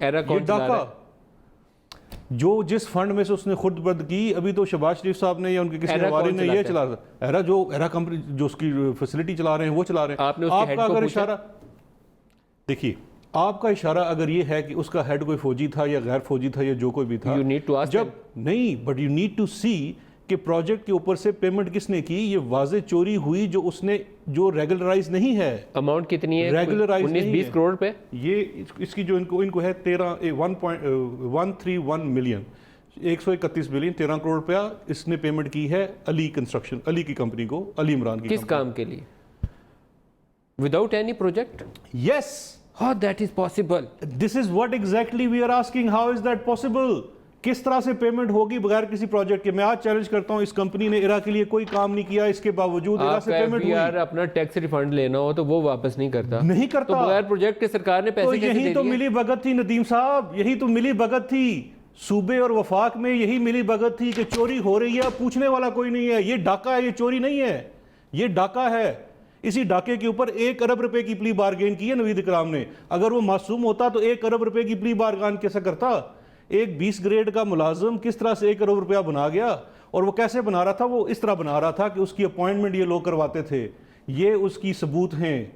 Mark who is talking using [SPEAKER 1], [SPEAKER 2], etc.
[SPEAKER 1] Era कौन चला रहा है?
[SPEAKER 2] जो जिस फंड में से उसने खुद बंद की, अभी तो शहबाज शरीफ साहब ने या उनके किसी वारी ने ये चला रहा है। एरा कंपनी जो उसकी फैसिलिटी चला रहे हैं वो चला रहे हैं।
[SPEAKER 1] आपने उसके हेड को
[SPEAKER 2] अगर
[SPEAKER 1] पूछा?
[SPEAKER 2] इशारा देखिए, आपका इशारा अगर ये है कि उसका हेड कोई फौजी था या गैर फौजी था या जो कोई भी था,
[SPEAKER 1] You need to ask
[SPEAKER 2] जब नहीं, बट यू नीड टू सी कि प्रोजेक्ट के ऊपर से पेमेंट किसने की। ये वाजे चोरी हुई जो उसने जो रेगुलराइज नहीं है।
[SPEAKER 1] अमाउंट कितनी है?
[SPEAKER 2] रेगुलराइज
[SPEAKER 1] 19-20 करोड़ पे।
[SPEAKER 2] ये इसकी जो इनको है 131 मिलियन 131 बिलियन 13 करोड़ रुपया इसने पेमेंट की है अली कंस्ट्रक्शन, अली की कंपनी को, अली इमरान की।
[SPEAKER 1] किस काम के लिए? Without any project?
[SPEAKER 2] Yes,
[SPEAKER 1] how that is possible?
[SPEAKER 2] This is what exactly we are asking, how is that possible? किस तरह से पेमेंट होगी बगैर किसी प्रोजेक्ट के? मैं आज चैलेंज करता हूं, इस कंपनी ने इरा के लिए कोई काम नहीं किया, इसके बावजूद इरा से पेमेंट हुई।
[SPEAKER 1] यार अपना टैक्स रिफंड लेना हो तो वो वापस नहीं करता,
[SPEAKER 2] नहीं करता,
[SPEAKER 1] तो बगैर प्रोजेक्ट के सरकार ने पैसे
[SPEAKER 2] तो
[SPEAKER 1] कैसे दे
[SPEAKER 2] यही तो
[SPEAKER 1] दिए?
[SPEAKER 2] मिली भगत थी नदीम साहब, यही तो मिली भगत थी सूबे और वफाक में, यही मिली भगत थी कि चोरी हो रही है, पूछने वाला कोई नहीं है। ये डाका है, ये चोरी नहीं है, ये डाका है। इसी डाके के ऊपर 1 अरब रुपए की प्ली बारगेन की है नवीद इकराम ने। अगर वो मासूम होता तो 1 अरब रुपए की प्ली बारगेन कैसे करता? एक 20 ग्रेड का मुलाजिम किस तरह से 1 अरब रुपया बना गया? और वो कैसे बना रहा था? वो इस तरह बना रहा था कि उसकी अपॉइंटमेंट ये लोग करवाते थे। ये उसकी सबूत हैं।